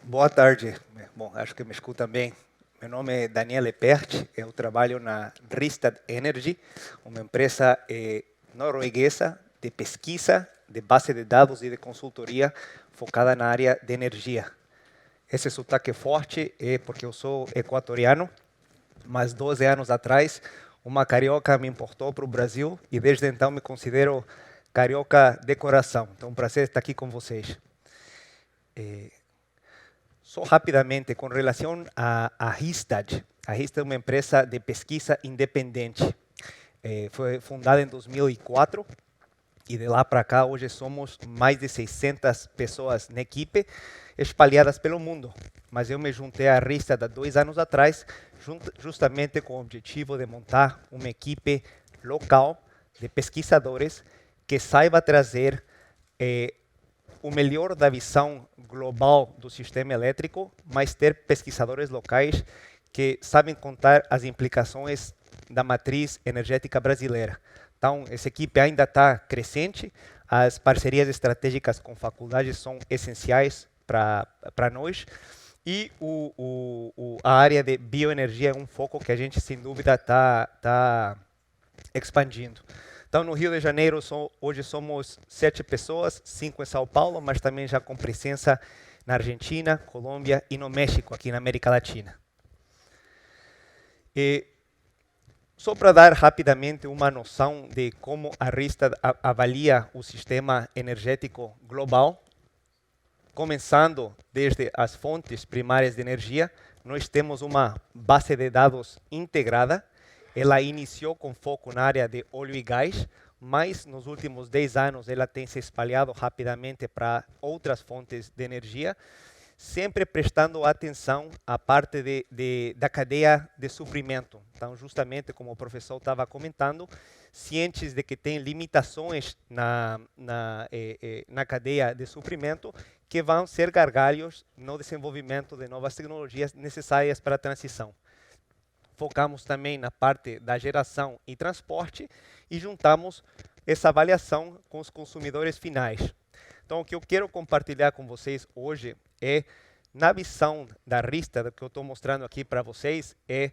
Boa tarde. Bom, acho que me escutam bem. Meu nome é Daniel Epert, eu trabalho na Rystad Energy, uma empresa norueguesa de pesquisa, de base de dados e de consultoria focada na área de energia. Esse sotaque forte é porque eu sou equatoriano, mas 12 anos atrás uma carioca me importou para o Brasil e desde então me considero carioca de coração. Então, é um prazer estar aqui com vocês. Só rapidamente, com relação a Rystad. A Rystad é uma empresa de pesquisa independente. Foi fundada em 2004 e de lá para cá hoje somos mais de 600 pessoas na equipe, espalhadas pelo mundo. Mas eu me juntei à Rystad há 2 anos atrás, justamente com o objetivo de montar uma equipe local de pesquisadores que saiba trazer o melhor da visão global do sistema elétrico, mas ter pesquisadores locais que sabem contar as implicações da matriz energética brasileira. Então, essa equipe ainda está crescente, as parcerias estratégicas com faculdades são essenciais para nós, e a área de bioenergia é um foco que a gente, sem dúvida, está expandindo. Então, no Rio de Janeiro, hoje somos 7 pessoas, 5 em São Paulo, mas também já com presença na Argentina, Colômbia e no México, aqui na América Latina. E só para dar rapidamente uma noção de como a Rystad avalia o sistema energético global, começando desde as fontes primárias de energia, nós temos uma base de dados integrada. Ela iniciou com foco na área de óleo e gás, mas nos últimos 10 anos ela tem se espalhado rapidamente para outras fontes de energia, sempre prestando atenção à parte da cadeia de suprimento. Então, justamente como o professor estava comentando, cientes de que tem limitações na cadeia de suprimento que vão ser gargalhos no desenvolvimento de novas tecnologias necessárias para a transição. Focamos também na parte da geração e transporte e juntamos essa avaliação com os consumidores finais. Então, o que eu quero compartilhar com vocês hoje é, na visão da Rystad, que eu estou mostrando aqui para vocês, é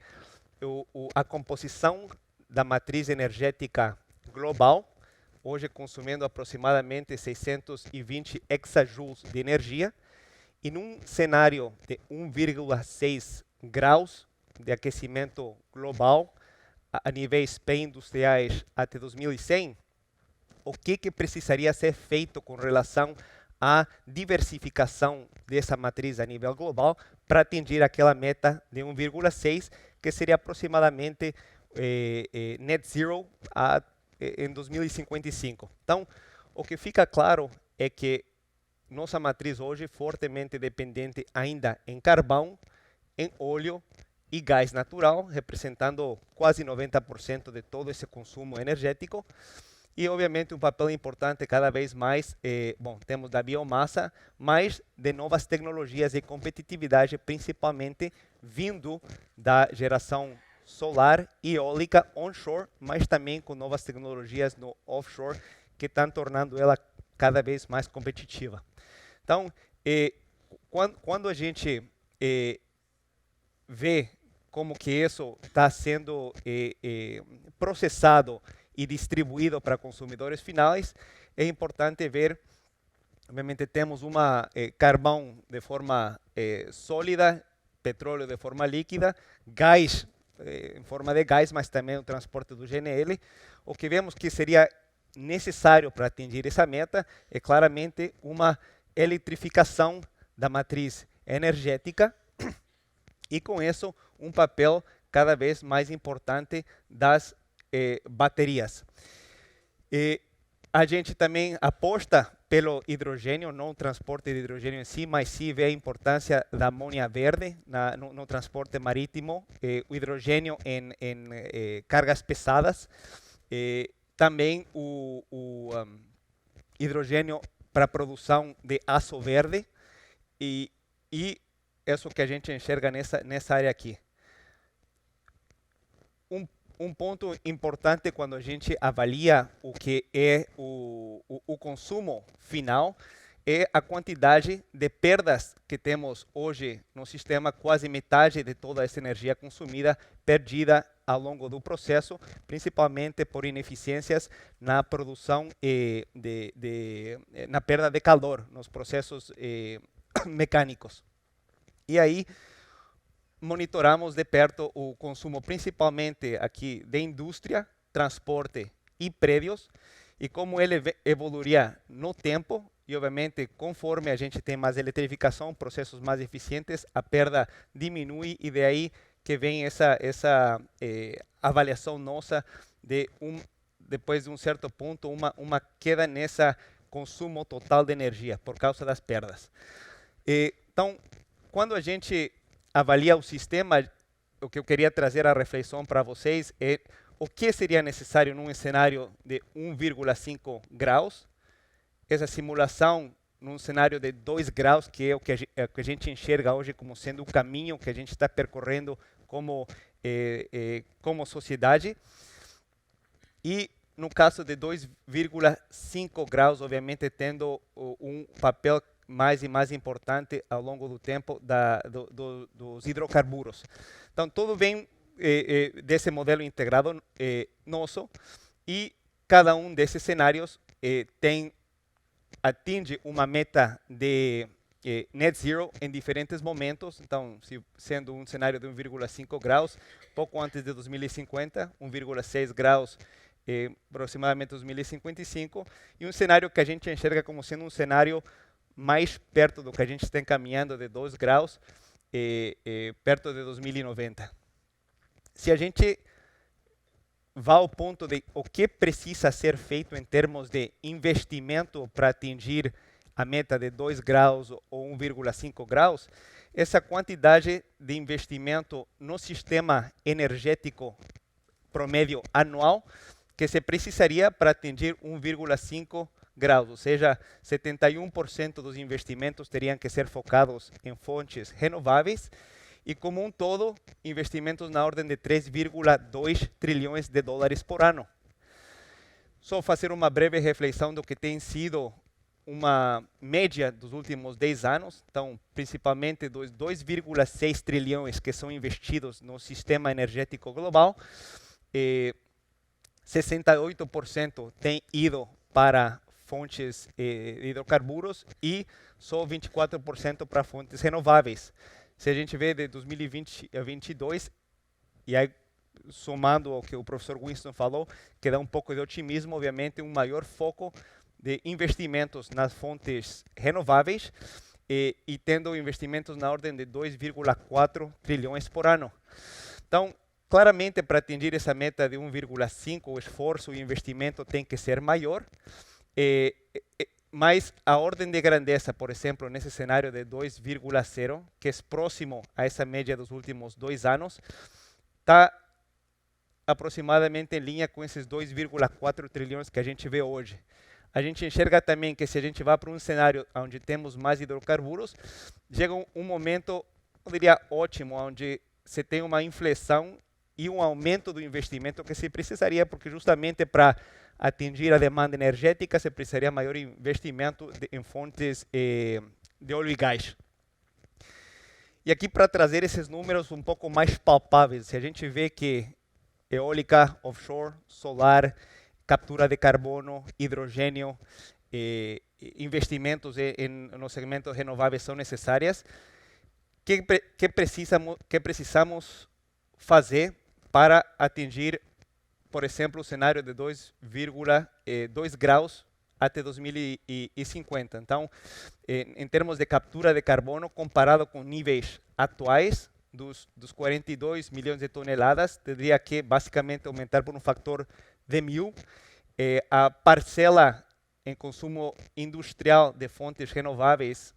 a composição da matriz energética global, hoje consumindo aproximadamente 620 exajoules de energia, e num cenário de 1,6 graus de aquecimento global a níveis pré-industriais até 2100, o que precisaria ser feito com relação à diversificação dessa matriz a nível global para atingir aquela meta de 1,6, que seria aproximadamente net zero em 2055. Então, o que fica claro é que nossa matriz hoje é fortemente dependente ainda em carvão, em óleo e gás natural, representando quase 90% de todo esse consumo energético. E, obviamente, um papel importante cada vez mais, temos da biomassa, mas de novas tecnologias de competitividade, principalmente vindo da geração solar e eólica onshore, mas também com novas tecnologias no offshore, que estão tornando ela cada vez mais competitiva. Então, quando a gente vê como que isso está sendo processado e distribuído para consumidores finais, é importante ver, obviamente temos carvão de forma sólida, petróleo de forma líquida, gás em forma de gás, mas também o transporte do GNL. O que vemos que seria necessário para atingir essa meta é claramente uma eletrificação da matriz energética e, com isso, um papel cada vez mais importante das baterias. A gente também aposta pelo hidrogênio, não o transporte de hidrogênio em si, mas sim vê a importância da amônia verde no transporte marítimo, o hidrogênio em cargas pesadas, também o hidrogênio para a produção de aço verde e isso que a gente enxerga nessa área aqui. Um ponto importante quando a gente avalia o que é o consumo final é a quantidade de perdas que temos hoje no sistema, quase metade de toda essa energia consumida, perdida ao longo do processo, principalmente por ineficiências na produção na perda de calor, nos processos mecânicos. E aí, monitoramos de perto o consumo, principalmente aqui de indústria, transporte e prédios, e como ele evoluiria no tempo, e obviamente conforme a gente tem mais eletrificação, processos mais eficientes, a perda diminui, e daí que vem essa avaliação nossa de depois de um certo ponto, uma queda nessa consumo total de energia por causa das perdas. Então, quando a gente avalia o sistema, o que eu queria trazer a reflexão para vocês é o que seria necessário num cenário de 1,5 graus. Essa simulação num cenário de 2 graus, que é o que a gente enxerga hoje como sendo o caminho que a gente está percorrendo como sociedade. E no caso de 2,5 graus, obviamente tendo um papel mais e mais importante ao longo do tempo dos hidrocarburos. Então, tudo vem desse modelo integrado nosso, e cada um desses cenários atinge uma meta de net zero em diferentes momentos. Então, sendo um cenário de 1,5 graus, pouco antes de 2050, 1,6 graus aproximadamente 2055, e um cenário que a gente enxerga como sendo um cenário mais perto do que a gente está encaminhando de 2 graus, perto de 2090. Se a gente vai ao ponto de o que precisa ser feito em termos de investimento para atingir a meta de 2 graus ou 1,5 graus, essa quantidade de investimento no sistema energético promédio anual que se precisaria para atingir 1,5 graus, ou seja, 71% dos investimentos teriam que ser focados em fontes renováveis, e como um todo, investimentos na ordem de 3,2 trilhões de dólares por ano. Só fazer uma breve reflexão do que tem sido uma média dos últimos 10 anos, então, principalmente dos 2,6 trilhões que são investidos no sistema energético global, 68% tem ido para fontes de hidrocarburos e só 24% para fontes renováveis. Se a gente vê de 2020 a 2022, e aí somando ao que o professor Winston falou, que dá um pouco de otimismo, obviamente um maior foco de investimentos nas fontes renováveis e tendo investimentos na ordem de 2,4 trilhões por ano. Então, claramente, para atingir essa meta de 1,5, o esforço e o investimento tem que ser maior, mas a ordem de grandeza, por exemplo, nesse cenário de 2,0, que é próximo a essa média dos últimos 2 anos, está aproximadamente em linha com esses 2,4 trilhões que a gente vê hoje. A gente enxerga também que se a gente vai para um cenário onde temos mais hidrocarburos, chega um momento, eu diria, ótimo, onde se tem uma inflação e um aumento do investimento que se precisaria, porque justamente para atingir a demanda energética, se precisaria maior investimento em fontes de óleo e gás. E aqui para trazer esses números um pouco mais palpáveis, se a gente vê que eólica, offshore, solar, captura de carbono, hidrogênio, investimentos no segmento renováveis são necessárias, que precisamos fazer para atingir, por exemplo, o cenário de 2,2 graus até 2050. Então, em termos de captura de carbono, comparado com níveis atuais dos 42 milhões de toneladas, teria que basicamente aumentar por um fator de 1000. A parcela em consumo industrial de fontes renováveis,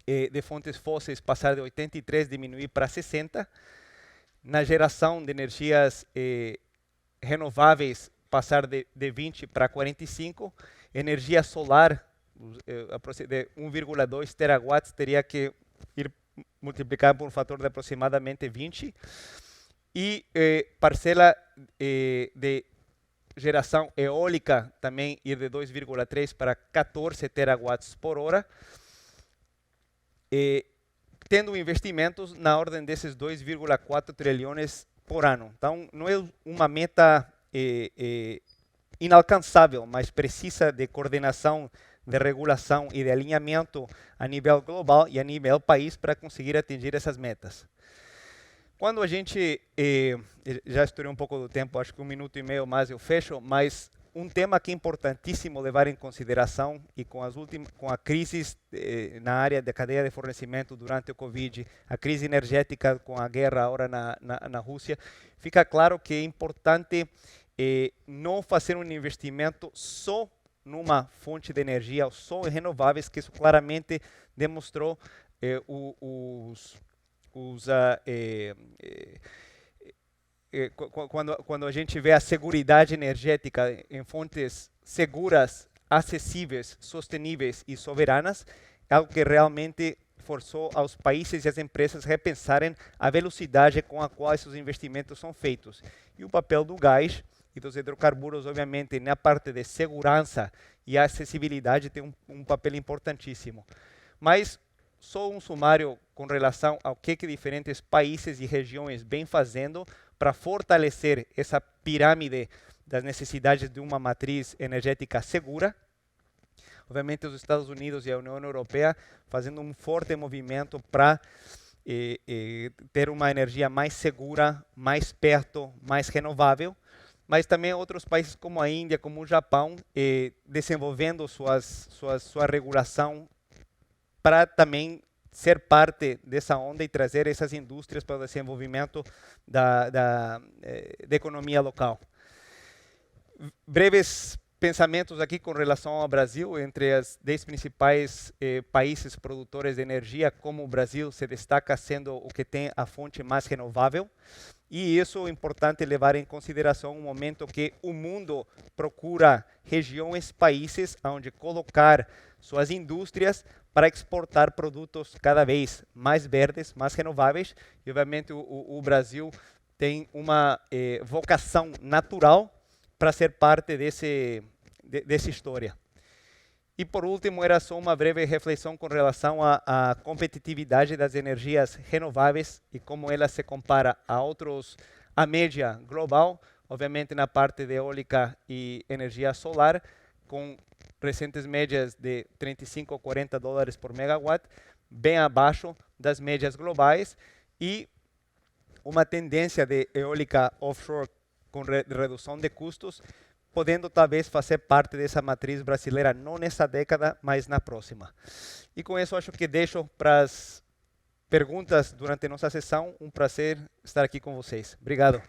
de fontes fósseis, passar de 83, diminuir para 60. Na geração de energias renováveis, passar de 20 para 45. Energia solar, de 1,2 terawatts, teria que ir multiplicar por um fator de aproximadamente 20. E parcela de geração eólica também ir de 2,3 para 14 terawatts por hora, tendo investimentos na ordem desses 2,4 trilhões por ano. Então, não é uma meta inalcançável, mas precisa de coordenação, de regulação e de alinhamento a nível global e a nível país para conseguir atingir essas metas. Quando a gente, já estourei um pouco do tempo, acho que 1 minuto e meio mais eu fecho, mas um tema que é importantíssimo levar em consideração, e com a crise na área da cadeia de fornecimento durante o Covid, a crise energética com a guerra agora na Rússia, fica claro que é importante não fazer um investimento só numa fonte de energia, ou só em renováveis, que isso claramente demonstrou quando a gente vê a seguridade energética em fontes seguras, acessíveis, sosteníveis e soberanas, é algo que realmente forçou aos países e às empresas repensarem a velocidade com a qual esses investimentos são feitos. E o papel do gás e dos hidrocarburos, obviamente, na parte de segurança e acessibilidade, tem um papel importantíssimo. Mas só um sumário com relação ao que diferentes países e regiões vêm fazendo para fortalecer essa pirâmide das necessidades de uma matriz energética segura. Obviamente, os Estados Unidos e a União Europeia fazendo um forte movimento para ter uma energia mais segura, mais perto, mais renovável, mas também outros países como a Índia, como o Japão, desenvolvendo sua regulação para também ser parte dessa onda e trazer essas indústrias para o desenvolvimento da economia local. Breves pensamentos aqui com relação ao Brasil, entre as 10 principais países produtores de energia, como o Brasil se destaca sendo o que tem a fonte mais renovável. E isso é importante levar em consideração um momento que o mundo procura regiões, países, onde colocar suas indústrias para exportar produtos cada vez mais verdes, mais renováveis. E, obviamente, o Brasil tem uma vocação natural para ser parte dessa história. E, por último, era só uma breve reflexão com relação à competitividade das energias renováveis e como ela se compara à média global, obviamente na parte de eólica e energia solar, com recentes médias de 35 a 40 dólares por megawatt, bem abaixo das médias globais, e uma tendência de eólica offshore com redução de custos, podendo talvez fazer parte dessa matriz brasileira, não nessa década, mas na próxima. E com isso, acho que deixo para as perguntas durante a nossa sessão. Um prazer estar aqui com vocês. Obrigado.